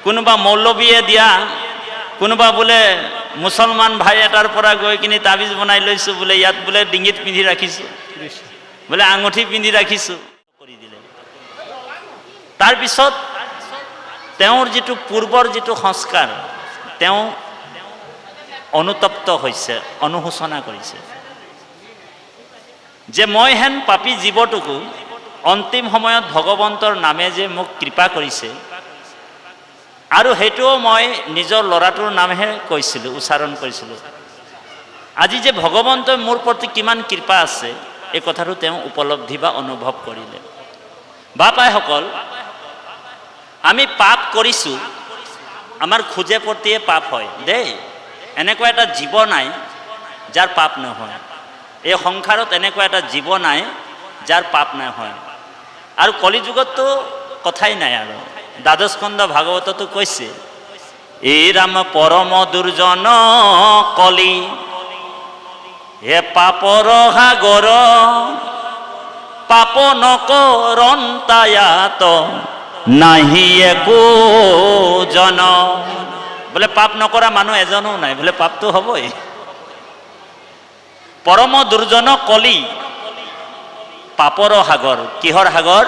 কোনোবা মৌলবীয়ে দিয়া, কোনোবা বোলে মুছলমান ভাই এটাৰ পৰা গৈ কিনি তাবিজ বনাই লৈছোঁ, বোলে ইয়াত বোলে ডিঙিত পিন্ধি ৰাখিছোঁ, বোলে আঙুঠি পিন্ধি ৰাখিছোঁ কৰি দিলে। তাৰপিছত তেওঁৰ যিটো পূৰ্বৰ যিটো সংস্কাৰ তেওঁ অনুতপ্ত হৈছে, অনুশোচনা কৰিছে যে মই হেন পাপী জীৱটোকো অন্তিম সময়ত ভগৱন্তৰ নামে যে মোক কৃপা কৰিছে, আৰু সেইটোও মই নিজৰ ল'ৰাটোৰ নামহে কৈছিলোঁ, উচ্চাৰণ কৰিছিলোঁ। আজি যে ভগৱন্তই মোৰ প্ৰতি কিমান কৃপা আছে এই কথাটো তেওঁ উপলব্ধি বা অনুভৱ কৰিলে। বাপাইসকল, আমি পাপ কৰিছোঁ, আমাৰ খোজে প্ৰতিয়ে পাপ হয় দেই। এনেকুৱা এটা জীৱ নাই যাৰ পাপ নহয়। এই সংসাৰত এনেকুৱা এটা জীৱ নাই যাৰ পাপ নহয়। আৰু কলিযুগততো কথাই নাই। আৰু দ্বাদশ স্কন্ধ ভাগৱততো কৈছে, এই ৰাম পৰম দুৰ্জন কলি, হে পাপৰ সাগৰ, পাপ নকৰন্তায়াত নাহি একো জন। বোলে পাপ নকৰা মানুহ এজনো নাই, বোলে পাপটো হ'বই। পৰম দুৰ্জন কলি, পাপৰ সাগৰ। কিহৰ সাগৰ?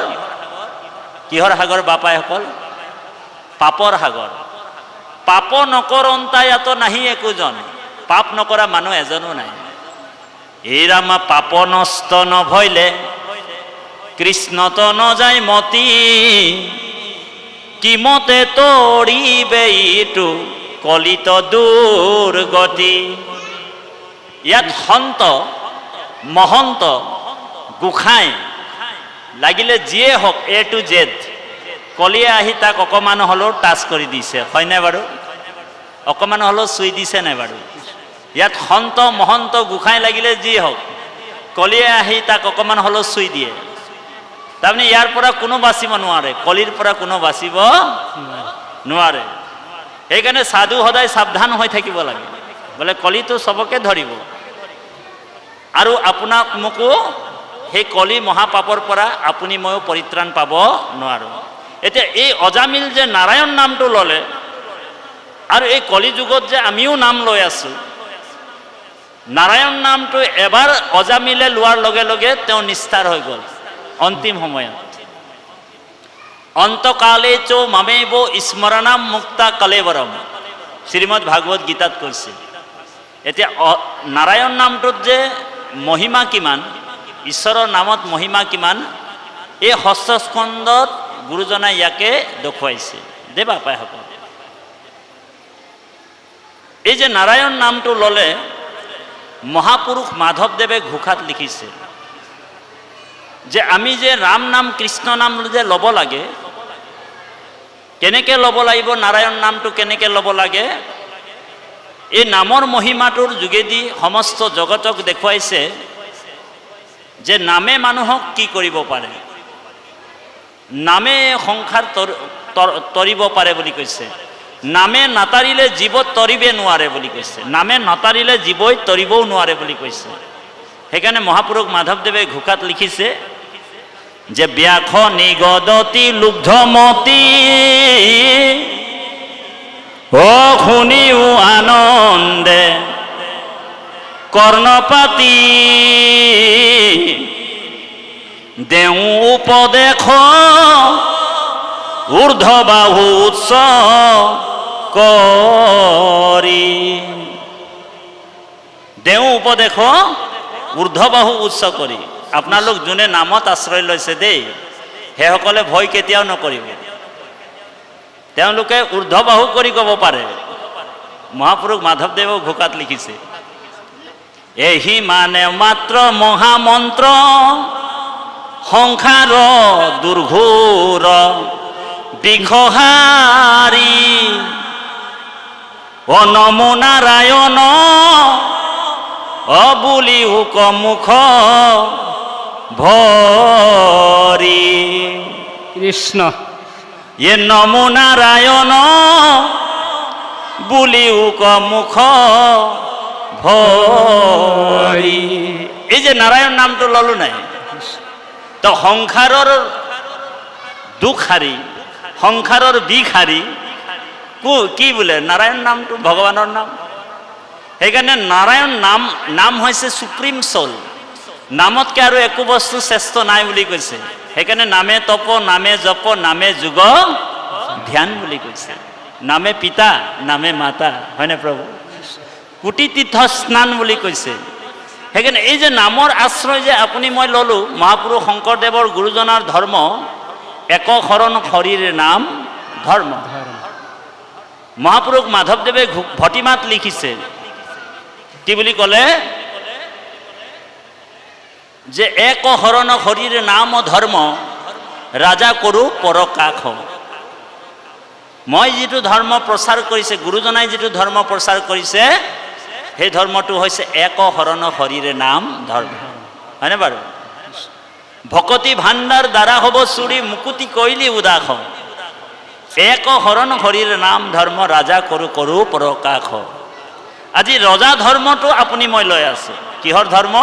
কিহৰ সাগৰ বাপাইসকল? পাপৰ সাগৰ। পাপ নকৰন্তায়াত নাহি একোজন। পাপ নকৰা মানুহ এজনো নাই। এই ৰামা পাপ নষ্ট নভৈলে, কৃষ্ণত নযায় মতি, কিমতে তৰিবে ইটো কলিত দুৰ্গতি। ইয়াত সন্ত, মহন্ত, গোসাঁই লাগিলে যিয়ে হওক, এ টু জেড, কলিয়ে আহি তাক অকণমান হ'লেও টাচ কৰি দিছে, হয়নে বাৰু? অকণমান হ'লেও চুই দিছে নাই বাৰু? ইয়াত সন্ত, মহন্ত, গোসাঁই লাগিলে যি হওক, কলিয়ে আহি তাক অকণমান হ'লেও চুই দিয়ে। তাৰমানে ইয়াৰ পৰা কোনো বাচিব নোৱাৰে, কলিৰ পৰা কোনো বাচিব নোৱাৰে। সেইকাৰণে সাধু সদায় সাৱধান হৈ থাকিব লাগে। বোলে কলিটো চবকে ধৰিব, আৰু আপোনাক মোকো সেই কলি মহাপাপৰ পৰা আপুনি ময়ো পৰিত্ৰাণ পাব নোৱাৰোঁ। এতিয়া এই অজামিল যে নাৰায়ণ নামটো ল'লে, আৰু এই কলি যুগত যে আমিও নাম লৈ আছোঁ, নাৰায়ণ নামটো এবাৰ অজামিলে লোৱাৰ লগে লগে তেওঁ নিস্তাৰ হৈ গ'ল। অন্তিম সময়ত অন্তকালে চ মামেব স্মৰণাম মুক্তা কলেবৰম, শ্ৰীমদ ভাগৱত গীতাত কৈছে। এতিয়া নাৰায়ণ নামটোত যে মহিমা কিমান, ঈশ্বৰৰ নামত মহিমা কিমান, এই ষষ্ঠ স্কন্ধত গুৰুজনাই ইয়াকে দেখুৱাইছে দে বাপাইসকল। এই যে নাৰায়ণ নামটো ল'লে, মহাপুৰুষ মাধৱদেৱে ঘোষাত লিখিছে যে আমি যে ৰাম নাম, কৃষ্ণ নাম যে ল'ব লাগে, কেনেকৈ ল'ব লাগিব, নাৰায়ণ নামটো কেনেকৈ ল'ব লাগে, এই নামৰ মহিমাটোৰ যোগেদি সমস্ত জগতক দেখুৱাইছে যে নামে মানুহক কি কৰিব পাৰে, নামে সংসাৰ তৰিব পাৰে বুলি কৈছে। নামে নাতাৰিলে জীৱ তৰিবে নোৱাৰে বুলি কৈছে। নামে নাতাৰিলে জীৱই তৰিবও নোৱাৰে বুলি কৈছে। সেইকাৰণে মহাপুৰুষ মাধৱদেৱে ঘোষাত লিখিছে যে ব্যাস নিগদতি লুব্ধমতি, ও শুনিও আনন্দে কৰ্ণপাতি, দেও উপদেশ ঊৰ্ধ্ববাহু উৎস কৰি। দেও উপদেশ ঊৰ্ধ্ববাহু উৎস কৰি। আপোনালোক যোনে নামত আশ্ৰয় লৈছে দেই, সেইসকলে ভয় কেতিয়াও নকৰিব। তেওঁলোকে ঊৰ্ধ্ববাহু কৰি ক'ব পাৰে। মহাপুৰুষ মাধৱদেৱেও ঘোষাত লিখিছে, এহি মানে মাত্ৰ মহামন্ত্ৰ, সংসাৰ দুৰ্ঘোৰ বিঘহাৰী, অ নমো নাৰায়ণ অবুলি হুকমুখ ভৰি। কৃষ্ণ। এ নমো নাৰায়ণ বুলি মুখ ভৰি। এই যে নাৰায়ণ নামটো ললো নাই, তো সংসাৰৰ দুখ হাৰি, সংসাৰৰ বিষ হাৰি কি বোলে নাৰায়ণ নামটো ভগৱানৰ নাম। সেইকাৰণে নাৰায়ণ নাম হৈছে সুপ্ৰিম চল। নামতকৈ আৰু একো বস্তু শ্ৰেষ্ঠ নাই বুলি কৈছে। সেইকাৰণে নামে তপ, নামে জপ, নামে যোগ ধ্যান বুলি কৈছে। নামে পিতা, নামে মাতা, হয়নে প্ৰভু? কোটি তীৰ্থ স্নান বুলি কৈছে। সেইকাৰণে এই যে নামৰ আশ্ৰয় যে আপুনি মই ল'লোঁ, মহাপুৰুষ শংকৰদেৱৰ গুৰুজনাৰ ধৰ্ম এক শৰণ হৰিৰ নাম ধৰ্ম। মহাপুৰুষ মাধৱদেৱে ভটিমাত লিখিছে, কি বুলি ক'লে? যে এক শৰণ হৰিৰ নাম ধৰ্ম, ৰাজা কৰোঁ পৰকাশ। মই যিটো ধৰ্ম প্ৰচাৰ কৰিছে, গুৰুজনাই যিটো ধৰ্ম প্ৰচাৰ কৰিছে, সেই ধৰ্মটো হৈছে এক শৰণ হৰিৰ নাম ধৰ্ম, হয়নে বাৰু? ভকতি ভাণ্ডাৰ দ্বাৰা হ'ব চুৰি, মুকুতি কৈলি উদাস। এক শৰণ হৰিৰ নাম ধৰ্ম, ৰাজা কৰোঁ কৰোঁ পৰকাশ। আজি ৰজা ধৰ্মটো আপুনি মই লৈ আছো। কিহৰ ধৰ্ম?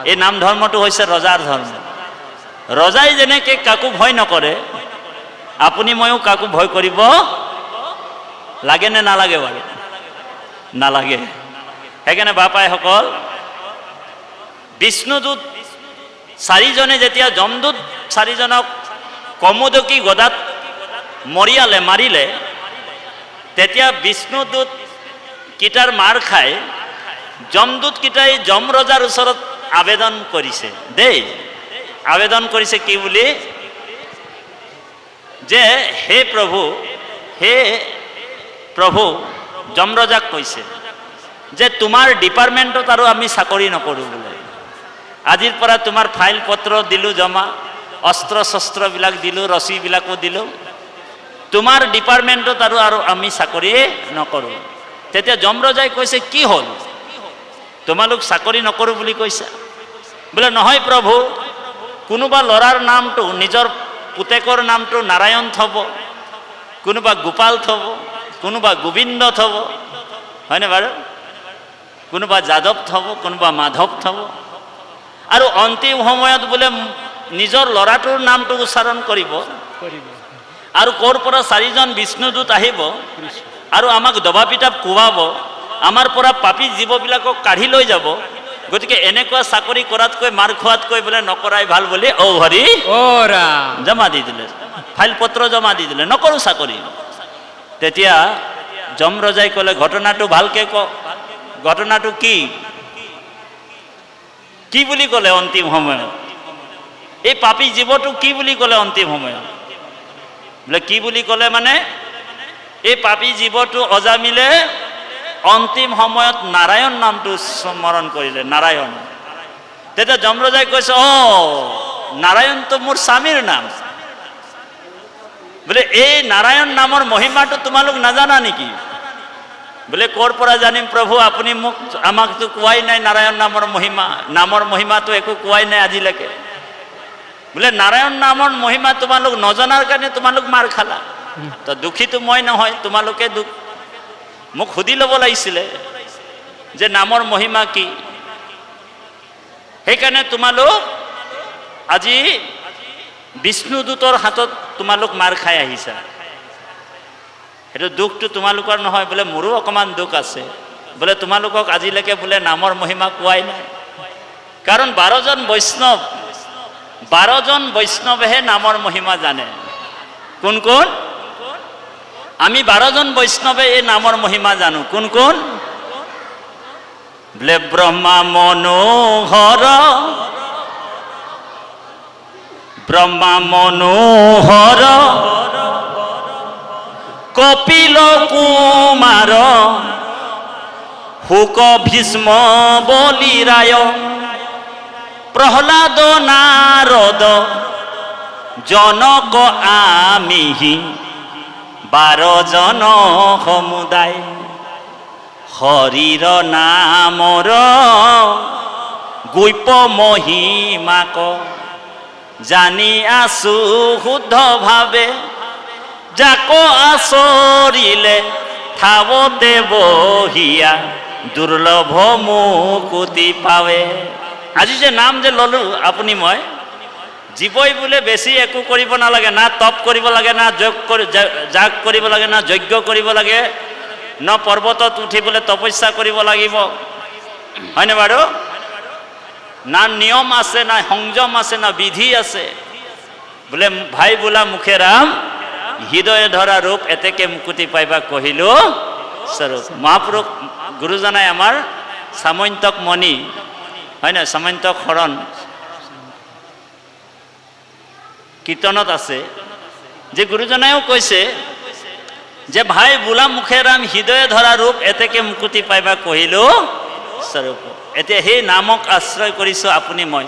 এই নাম ধৰ্মটো হৈছে ৰজাৰ ধৰ্ম। ৰজাই যেনেকৈ কাকো ভয় নকৰে, আপুনি ময়ো কাকো ভয় কৰিব লাগে নে নালাগে বাৰু? নালাগে। সেইকাৰণে বাপাইসকল, বিষ্ণুদূত চাৰিজনে যেতিয়া যমদূত চাৰিজনক কমোদকী গদাত মাৰিলে, তেতিয়া বিষ্ণুদূত কিটাৰ মাৰ খাই যমদূত কিটাই যম ৰজাৰ ওচৰত আবেদন কৰিছে দেই। আবেদন কৰিছে কি বুলি? যে হে প্ৰভু, যমৰজাক কৈছে যে তোমাৰ ডিপাৰ্টমেণ্টত আৰু আমি চাকৰি নকৰোঁ বোলে। আজিৰ পৰা তোমাৰ ফাইল পত্ৰ দিলোঁ জমা, অস্ত্ৰ শস্ত্ৰবিলাক দিলোঁ, ৰছীবিলাকো দিলোঁ, তোমাৰ ডিপাৰ্টমেণ্টত আৰু আমি চাকৰি নকৰোঁ। তেতিয়া যমৰজাই কৈছে কি হ'ল, তোমালোক চাকৰি নকৰোঁ বুলি কৈছা? বোলে নহয় প্ৰভু, কোনোবা ল'ৰাৰ নামটো, নিজৰ পুতেকৰ নামটো নাৰায়ণ থ'ব, কোনোবা গোপাল থ'ব, কোনোবা গোবিন্দ থ'ব, হয়নে বাৰু? কোনোবা যাদৱ থ'ব, কোনোবা মাধৱ থ'ব, আৰু অন্তিম সময়ত বোলে নিজৰ ল'ৰাটোৰ নামটো উচ্চাৰণ কৰিব। আৰু ক'ৰ পৰা চাৰিজন বিষ্ণুদূত আহিব আৰু আমাক দবা পিটাপ কোবাব, আমাৰ পৰা পাপী জীৱবিলাকক কাঢ়ি লৈ যাব। গতিকে এনেকুৱা চাকৰি কৰাতকৈ, মাৰ খোৱাতকৈ বোলে নকৰাই ভাল বুলি হৰি জমা দি দিলে, ফাইল পত্ৰ জমা দি দিলে, নকৰোঁ চাকৰি। তেতিয়া যমৰজাই ক'লে ঘটনাটো ভালকে ক, ঘটনাটো কি বুলি ক'লে অন্তিম সময়ত? এই পাপী জীৱটো কি বুলি ক'লে অন্তিম সময়ত? বোলে কি বুলি ক'লে মানে, এই পাপী জীৱটো অজামিলে অন্তিম সময়ত নাৰায়ণ নামটো স্মৰণ কৰিলে, নাৰায়ণ। তেতিয়া যমৰজাই কৈছে, নাৰায়ণটো মোৰ স্বামীৰ নাম। বোলে এই নাৰায়ণ নামৰ মহিমাটো তোমালোক নাজানা নেকি? বোলে ক'ৰ পৰা জানিম প্ৰভু, আপুনি আমাকতো কোৱাই নাই নাৰায়ণ নামৰ মহিমাটো একো কোৱাই নাই আজিলৈকে। বোলে নাৰায়ণ নামৰ মহিমা তোমালোক নজনাৰ কাৰণে তোমালোক মাৰ খালা। তো দুখীটো মই নহয়, তোমালোকে দুখ। মোক সুধি ল'ব লাগিছিলে যে নামৰ মহিমা কি। সেইকাৰণে তোমালোক আজি বিষ্ণুদূতৰ হাতত তোমালোক মাৰ খাই আহিছা। সেইটো দুখটো তোমালোকৰ নহয়, বোলে মোৰো অকণমান দুখ আছে। বোলে তোমালোকক আজিলৈকে বোলে নামৰ মহিমা কোৱাই নাই। কাৰণ 12জন বৈষ্ণৱেহে নামৰ মহিমা জানে। কোন কোন? আমি 12জন বৈষ্ণৱে এই নামৰ মহিমা জানো। কোন কোন? বোলে ব্ৰহ্মা মনোহৰ, কপিল কুমাৰ, শুক ভীষ্ম বলিৰায়, প্ৰহ্লাদ নাৰদ, জনক আমিহি, 12জন সমুদায়। হৰিৰ নামৰ গৈপ মহিমাক, জানি আছো শুদ্ধ ভাৱে, যাক আচৰিলে থাৱতে বহিয়া, দুৰ্লভ মুকুতি পাৱে। আজি যে নাম যে ল'লো আপুনি মই, জীৱই বোলে বেছি একো কৰিব নালাগে, না তপ কৰিব লাগে, না যাগ কৰিব লাগে, না যজ্ঞ কৰিব লাগে, ন পৰ্বতত উঠিবলৈ তপস্যা কৰিব লাগিব, হয়নে বাৰু? না নিয়ম আছে, না সংযম আছে, না বিধি আছে। বোলে ভাই বোলা মুখে ৰাম, হৃদয়ে ধৰা ৰূপ, এতেকে মুকুতি পাইবা কহিলো স্বৰূপ। মহাপুৰুষ গুৰুজনাই আমাৰ সামন্তক মণি, হয় না, সামন্তক শৰণ কীৰ্তনত আছে যে গুৰুজনাইও কৈছে যে ভাই বোলা মুখে ৰাম, হৃদয়ে ধৰা ৰূপ, এতেকে মুকুতি পাইবা কহিলো স্বৰূপ। এতিয়া সেই নামক আশ্ৰয় কৰিছোঁ আপুনি মই,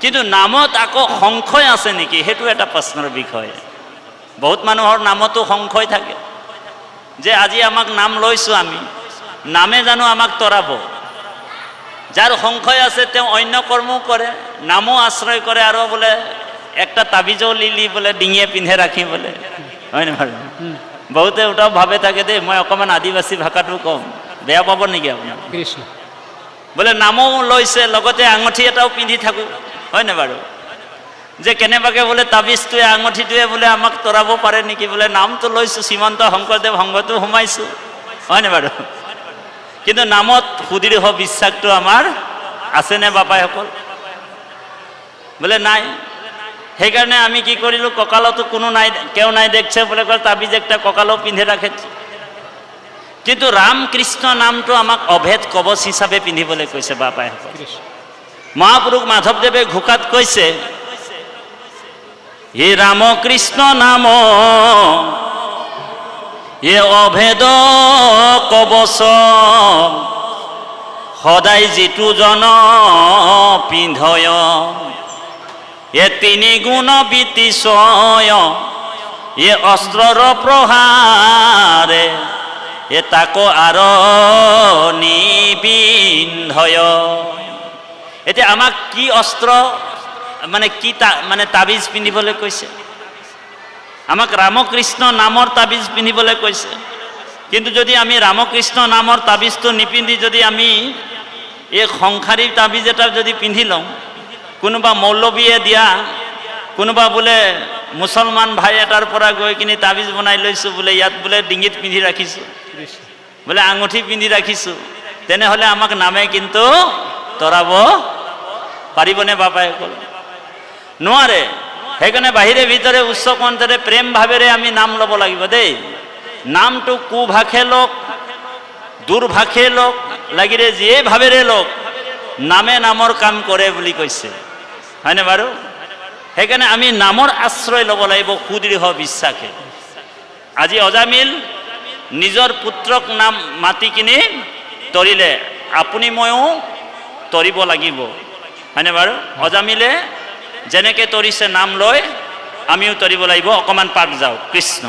কিন্তু নামত আকৌ সংশয় আছে নেকি, সেইটো এটা প্ৰশ্নৰ বিষয়। বহুত মানুহৰ নামতো সংশয় থাকে যে আজি আমাক নাম লৈছোঁ আমি, নামে জানো আমাক তৰাব? যাৰ সংশয় আছে তেওঁ অন্য কৰ্মও কৰে, নামো আশ্ৰয় কৰে, আৰু বোলে একটা তাবিজও লিলি বোলে ডিঙিয়ে পিন্ধে ৰাখি বোলে, হয় নে বাৰু? বহুতে ওটাও ভাবে থাকে দেই, মই অকণমান আদিবাসী ভাষাটো কম, বেয়া পাব নেকি আপোনাৰ? কৃষ্ণ। বোলে নামো লৈছে, লগতে আঙঠি এটাও পিন্ধি থাকোঁ, হয় নে বাৰু? যে কেনেবাকৈ বোলে তাবিজটোৱে আঙঠিটোৱে বোলে আমাক তৰাব পাৰে নেকি, বোলে নামটো লৈছোঁ, শ্ৰীমন্ত শংকৰদেৱ সংঘটো সোমাইছোঁ, হয়নে বাৰু? কিন্তু নামত সুদৃঢ় বিশ্বাসটো আমাৰ আছেনে বাপাইসকল? বোলে নাই। সেইকাৰণে আমি কি কৰিলোঁ, কঁকালতো কোনো নাই, কেউ নাই দেখছে বোলে কয় তাবিজ একটা কঁকালও পিন্ধে ৰাখেছে। কিন্তু ৰাম কৃষ্ণ নামটো আমাক অভেদ কবচ হিচাপে পিন্ধিবলৈ কৈছে বাপাইসকল। মহাপুৰুষ মাধৱদেৱে ঘোষাত কৈছে, হে ৰাম কৃষ্ণ নাম এ অভেদ কবচ, সদায় যিটো জন পিন্ধয়, এ তিনি গুণ বিতিশয়, এ অস্ত্ৰৰ প্ৰহাৰে, এ তাকো আৰ নিবিন্ধয়। এতিয়া আমাক কি অস্ত্ৰ মানে কি মানে তাবিজ পিন্ধিবলৈ কৈছে? আমাক ৰামকৃষ্ণ নামৰ তাবিজ পিন্ধিবলৈ কৈছে। কিন্তু যদি আমি ৰামকৃষ্ণ নামৰ তাবিজটো নিপিন্ধি যদি আমি এই সংসাৰী তাবিজ এটা যদি পিন্ধি লওঁ, কোনোবা মৌলবীয়ে দিয়া, কোনোবা বোলে মুছলমান ভাই এটাৰ পৰা গৈ কিনি তাবিজ বনাই লৈছোঁ, বোলে ইয়াত বোলে ডিঙিত পিন্ধি ৰাখিছোঁ, বোলে আঙুঠি পিন্ধি ৰাখিছোঁ, তেনেহ'লে আমাক নামে কিন্তু তৰাব পাৰিবনে বাপাইসকল? নোৱাৰে। সেইকাৰণে বাহিৰে ভিতৰে উচ্চ কণ্ঠৰে প্ৰেম ভাৱেৰে আমি নাম ল'ব লাগিব দেই। নামটো কুভাষে লওক, দুৰ্ভাষে লওক, লাগিলে যিয়ে ভাৱেৰে লওক, নামে নামৰ কাম কৰে বুলি কৈছে, হয়নে বাৰু? সেইকাৰণে আমি নামৰ আশ্ৰয় ল'ব লাগিব সুদৃঢ় বিশ্বাসে। আজি অজামিল নিজৰ পুত্ৰক নাম মাতি কিনি তৰিলে, আপুনি ময়ো তৰিব লাগিব, হয়নে বাৰু? অজামিলে যেনেকৈ তৰিছে নাম লৈ আমিও তৰিব লাগিব। অকণমান পাঠ যাওঁ। কৃষ্ণ।